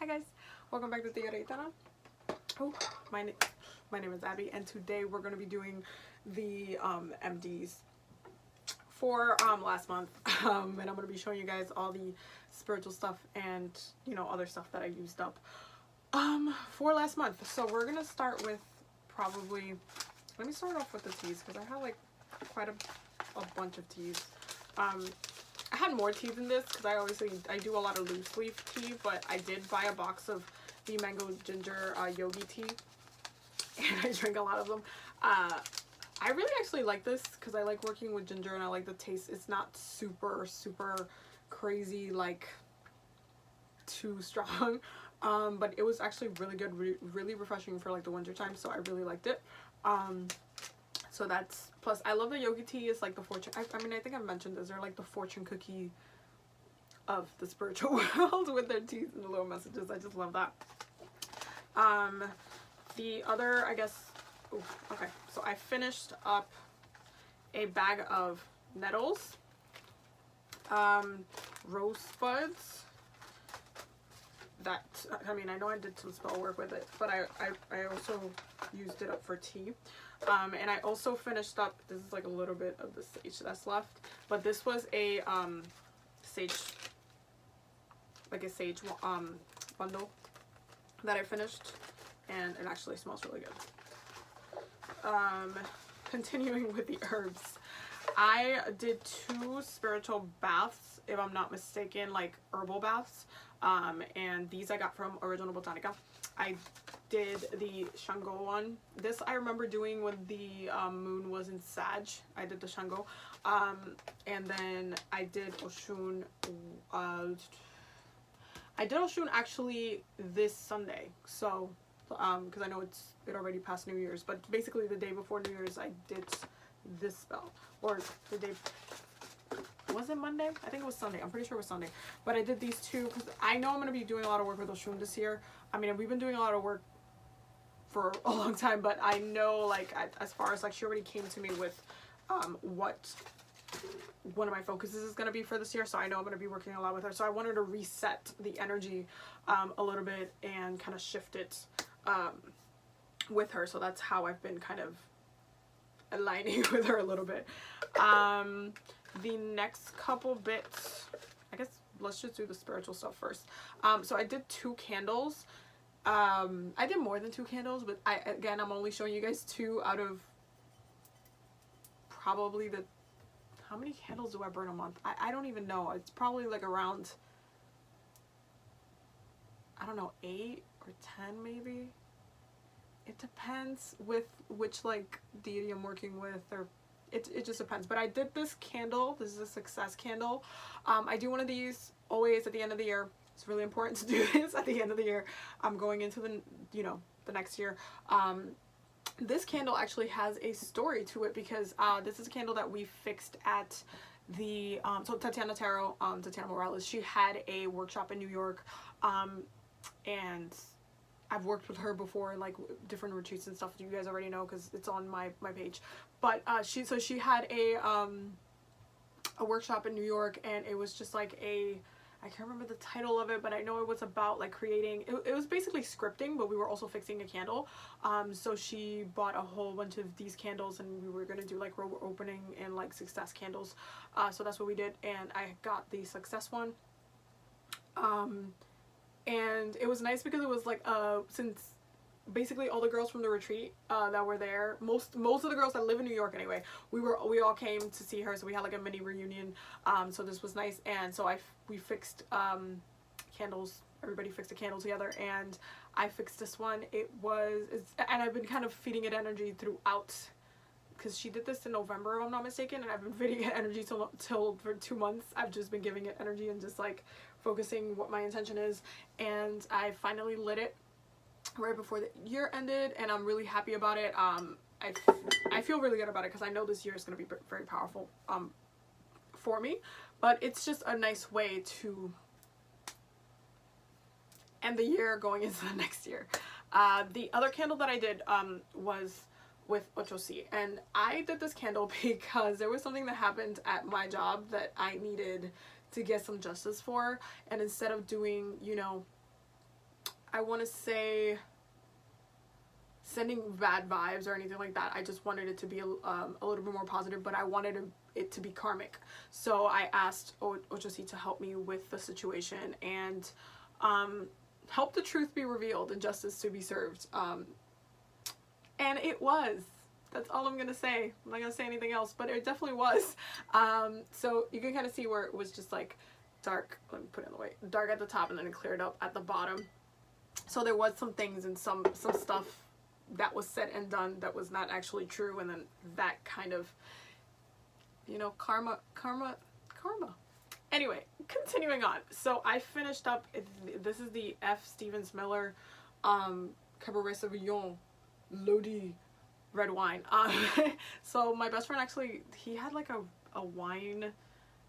guys, welcome back to Tia Reitana. Oh, my name is Abby, and today we're going to be doing the Empties for last month, and I'm going to be showing you guys all the spiritual stuff and other stuff that I used up for last month. So we're going to start with probably, let me start off with the teas because I have like quite a bunch of teas. I had more tea than this because I do a lot of loose leaf tea, but I did buy a box of the mango ginger yogi tea, and I drank a lot of them. I really actually like this because I like working with ginger and I like the taste. It's not super crazy, like too strong, but it was actually really good, really refreshing for like the winter time, so I really liked it. So that's, plus I love the yogi tea. Is like the fortune, I mean I think I've mentioned this, they're like the fortune cookie of the spiritual world with their teas and the little messages. I just love that. The other, I guess, ooh, okay, so I finished up a bag of nettles, rosebuds, that, I mean, I know I did some spell work with it, but I also used it up for tea. And I also finished up, this is like a little bit of the sage that's left, but this was a sage, like a sage bundle that I finished, and it actually smells really good. Continuing with the herbs, I did 2 spiritual baths, if I'm not mistaken, like herbal baths, and these I got from Original Botanica. I did the Shango one. This I remember doing when the moon was in Sag. I did the Shango, and then I did Oshun. I did Oshun actually this Sunday, so because I know it already passed New Year's, but basically the day before New Year's I did this spell, or the day, was it Monday? I think it was Sunday. I'm pretty sure it was Sunday. But I did these 2 because I know I'm going to be doing a lot of work with Oshun this year. I mean, we've been doing a lot of work for a long time, but I know, like, as far as, like, she already came to me with what one of my focuses is going to be for this year. So I know I'm going to be working a lot with her. So I wanted to reset the energy a little bit and kind of shift it with her. So that's how I've been kind of aligning with her a little bit. The next couple bits, I guess let's just do the spiritual stuff first. So I did 2 candles. I did more than 2 candles, but I'm only showing you guys 2 out of probably the, how many candles do I burn a month? I don't even know. It's probably like around, I don't know, 8 or 10 maybe. It depends with which like deity I'm working with, or it just depends. But I did this candle. This is a success candle. I do one of these always at the end of the year. It's really important to do this at the end of the year. I'm going into the the next year. This candle actually has a story to it because this is a candle that we fixed at the so Tatiana Tarot, Tatiana Morales, she had a workshop in New York, and I've worked with her before, like different retreats and stuff. You guys already know because it's on my page. But she had a workshop in New York, and it was just like I can't remember the title of it, but I know it was about like creating, it was basically scripting, but we were also fixing a candle. So she bought a whole bunch of these candles, and we were gonna do like robe opening and like success candles. So that's what we did, and I got the success one. And it was nice because it was like since basically all the girls from the retreat that were there, most of the girls that live in New York anyway, we all came to see her, so we had like a mini reunion. So this was nice, and so we fixed candles. Everybody fixed a candle together, and I fixed this one. And I've been kind of feeding it energy throughout, because she did this in November if I'm not mistaken, and I've been feeding it energy till for 2 months. I've just been giving it energy and just like focusing what my intention is, and I finally lit it right before the year ended, and I'm really happy about it. I feel really good about it because I know this year is going to be very powerful for me, but it's just a nice way to end the year going into the next year. The other candle that I did was with Ochosi, and I did this candle because there was something that happened at my job that I needed to get some justice for, and instead of doing I want to say sending bad vibes or anything like that. I just wanted it to be a little bit more positive, but I wanted it to be karmic. So I asked Ochosi to help me with the situation and help the truth be revealed and justice to be served. And it was. That's all I'm going to say. I'm not going to say anything else, but it definitely was. So you can kind of see where it was just like dark. Let me put it in the way. Dark at the top and then it cleared up at the bottom. So there was some things and some stuff that was said and done that was not actually true, and then that kind of, you know, karma. Anyway, continuing on. So I finished up, this is the F. Stevens Miller Cabernet Sauvignon Lodi red wine. So my best friend actually, he had like a wine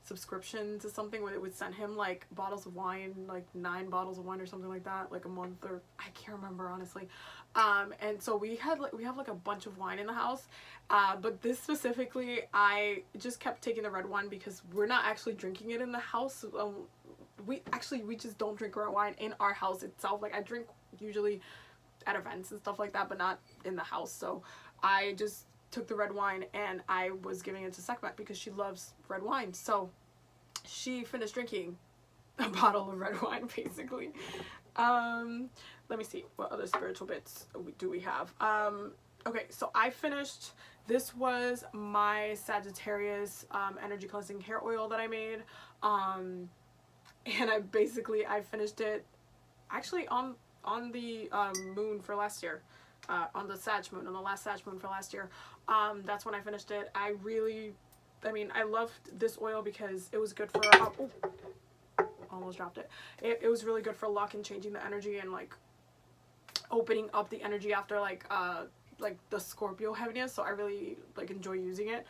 subscription to something where it would send him like bottles of wine, like 9 bottles of wine or something like that, like a month, or I can't remember honestly. And so we have like a bunch of wine in the house, but this specifically I just kept taking the red wine because we're not actually drinking it in the house. We just don't drink red wine in our house itself. Like I drink usually at events and stuff like that, but not in the house. So I just took the red wine and I was giving it to Sekhmet because she loves red wine. So she finished drinking a bottle of red wine basically. Let me see what other spiritual bits do we have. Okay, so I finished, this was my Sagittarius energy cleansing hair oil that I made, and I finished it actually on the moon for last year, on the Sag moon, on the last Sag moon for last year. That's when I finished it. I loved this oil because it was good for almost dropped it. It was really good for lock and changing the energy and like opening up the energy after like the Scorpio heaviness. So I really like enjoy using it.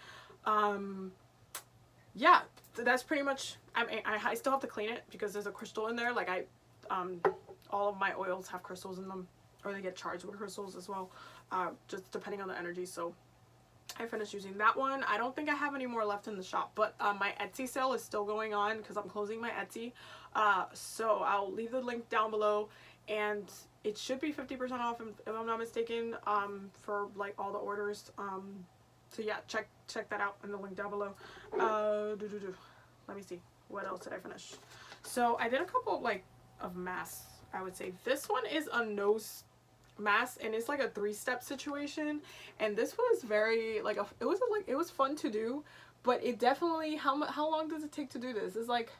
Yeah, that's pretty much. I still have to clean it because there's a crystal in there. Like all of my oils have crystals in them, or they get charged with crystals as well, just depending on the energy. So I finished using that one. I don't think I have any more left in the shop, but my Etsy sale is still going on because I'm closing my Etsy. So I'll leave the link down below, and it should be 50% off if I'm not mistaken, for like all the orders. So yeah, check that out in the link down below. Let me see, what else did I finish? So I did a couple of masks, I would say. This one is a nose mask, and it's like a 3-step situation, and this was very it was fun to do, but it definitely, how long does it take to do this? It's like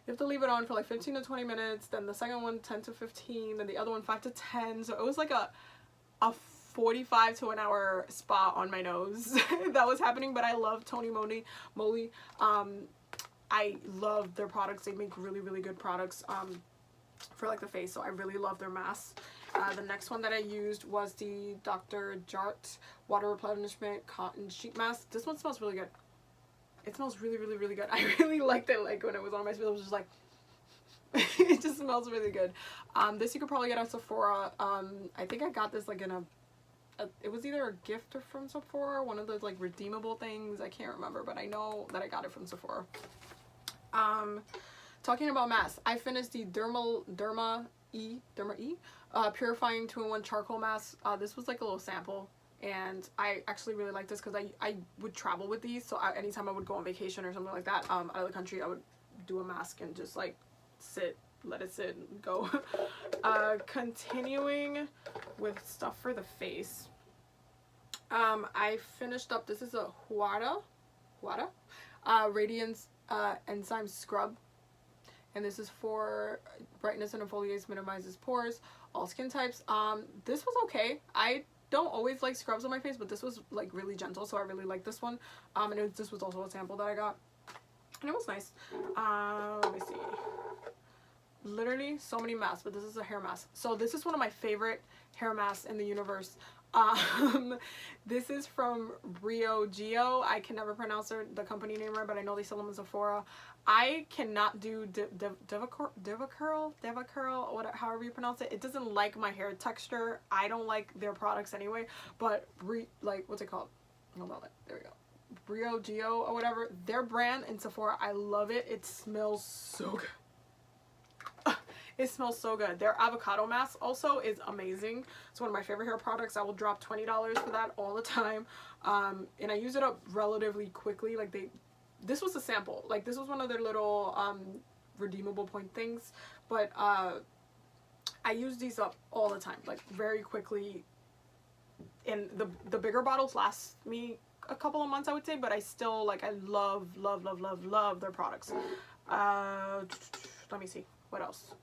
you have to leave it on for like 15 to 20 minutes, then the second one 10 to 15, then the other one 5 to 10. So it was like a 45 to an hour spa on my nose that was happening. But I love Tony Moly. I love their products. They make really, really good products for like the face, so I really love their masks. The next one that I used was the Dr. Jart Water Replenishment Cotton Sheet Mask. This one smells really good. It smells really, really, really good. I really liked it. Like when it was on my face, I was just like, it just smells really good. This you could probably get at Sephora. I think I got this like in it was either a gift or from Sephora, one of those like redeemable things. I can't remember, but I know that I got it from Sephora. Talking about masks, I finished the Derma E Purifying 2-in-1 Charcoal Mask. This was like a little sample, and I actually really like this because I would travel with these, so anytime I would go on vacation or something like that out of the country, I would do a mask and just like let it sit and go. Continuing with stuff for the face, I finished up, this is a Huara Radiance Enzyme Scrub, and this is for brightness and exfoliates, minimizes pores, all skin types. This was okay. I don't always like scrubs on my face, but this was like really gentle, so I really like this one. And this was also a sample that I got, and it was nice. Let me see. Literally so many masks, but this is a hair mask. So this is one of my favorite hair masks in the universe. This is from Rio Gio. I can never pronounce the company name right, but I know they sell them in Sephora. I cannot do DevaCurl, whatever, however you pronounce it. It doesn't like my hair texture. I don't like their products anyway, but what's it called? Hold on, there we go. Rio Gio or whatever, their brand in Sephora, I love it. It smells so good. It smells so good. Their avocado mask also is amazing. It's one of my favorite hair products. I will drop $20 for that all the time. And I use it up relatively quickly. Like this was a sample. Like this was one of their little redeemable point things. But I use these up all the time, like very quickly. And the bigger bottles last me a couple of months, I would say, but I still, like, I love their products. Let me see what else.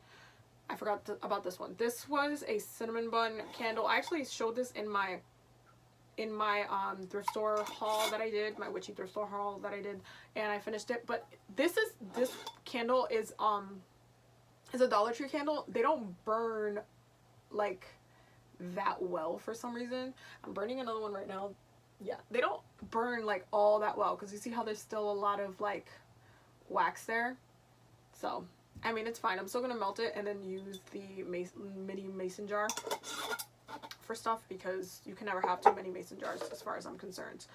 I forgot about this one. This was a cinnamon bun candle. I actually showed this in my thrift store haul that I did, my witchy thrift store haul that I did, and I finished it. But this candle is a Dollar Tree candle. They don't burn like that well for some reason. I'm burning another one right now. Yeah, they don't burn like all that well, because you see how there's still a lot of like wax there. So I mean, it's fine. I'm still gonna melt it and then use the mini mason jar for stuff, because you can never have too many mason jars as far as I'm concerned.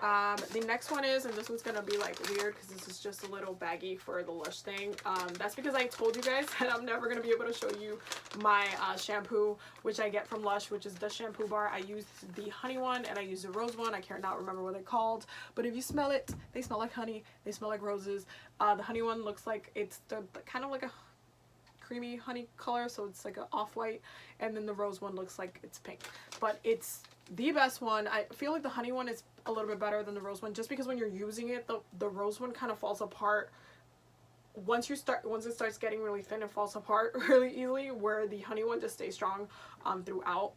The next one is, and this one's gonna be like weird because this is just a little baggie for the Lush thing. That's because I told you guys that I'm never gonna be able to show you my shampoo, which I get from Lush, which is the shampoo bar. I use the honey one and I use the rose one. I cannot remember what they're called, but if you smell it, they smell like honey. They smell like roses. The honey one looks like it's the kind of like a creamy honey color, so it's like an off-white, and then the rose one looks like it's pink, but it's the best one. I feel like the honey one is a little bit better than the rose one, just because when you're using it, the rose one kind of falls apart once it starts getting really thin. It falls apart really easily, where the honey one just stays strong throughout.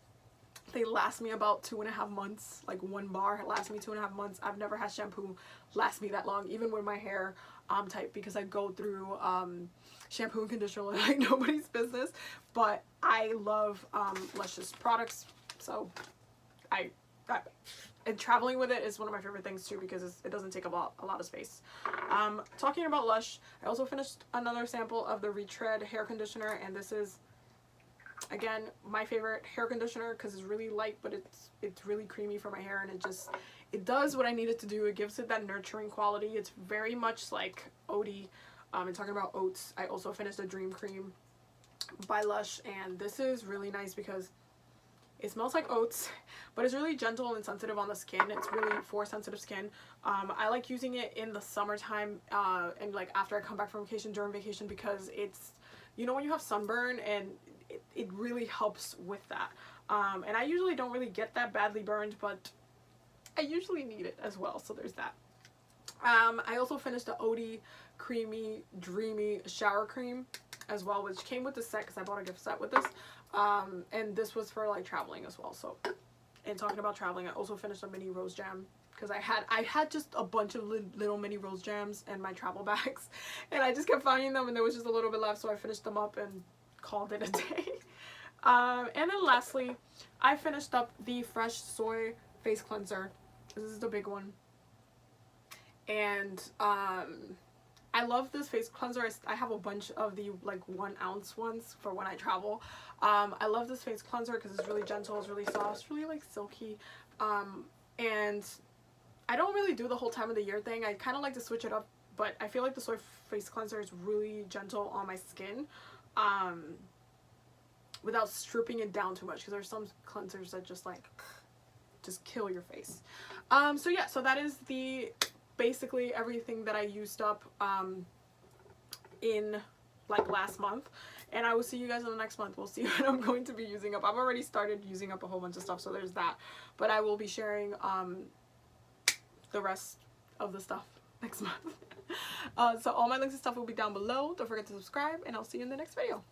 They last me about 2.5 months. Like one bar lasts me 2.5 months. I've never had shampoo last me that long, even with my hair type, because I go through shampoo and conditioner like nobody's business. But I love Lush's products, so and traveling with it is one of my favorite things too, because it doesn't take a lot of space. Talking about Lush, I also finished another sample of the Retread hair conditioner, and this is, again, my favorite hair conditioner because it's really light, but it's really creamy for my hair, and it does what I need it to do. It gives it that nurturing quality. It's very much like Oaty. And talking about oats, I also finished a Dream Cream by Lush, and this is really nice because it smells like oats, but it's really gentle and sensitive on the skin. It's really for sensitive skin. I like using it in the summertime and like after I come back from vacation, during vacation, because it's, you know, when you have sunburn, and it really helps with that. And I usually don't really get that badly burned, but I usually need it as well, so there's that. I also finished the Oaty Creamy Dreamy Shower Cream as well, which came with the set because I bought a gift set with this. And this was for like traveling as well. So, and talking about traveling, I also finished a mini rose jam because I had just a bunch of little mini rose jams in my travel bags, and I just kept finding them, and there was just a little bit left, so I finished them up and called it a day. And then lastly, I finished up the Fresh Soy Face Cleanser. This is the big one, and I love this face cleanser. I have a bunch of the like 1 ounce ones for when I travel. I love this face cleanser because it's really gentle, it's really soft, it's really like silky, and I don't really do the whole time of the year thing. I kind of like to switch it up, but I feel like the soy face cleanser is really gentle on my skin, without stripping it down too much, because there's some cleansers that just kill your face. So yeah, so that is basically everything that I used up in like last month, and I will see you guys in the next month. We'll see what I'm going to be using up. I've already started using up a whole bunch of stuff, so there's that, but I will be sharing the rest of the stuff next month. So all my links and stuff will be down below. Don't forget to subscribe, and I'll see you in the next video.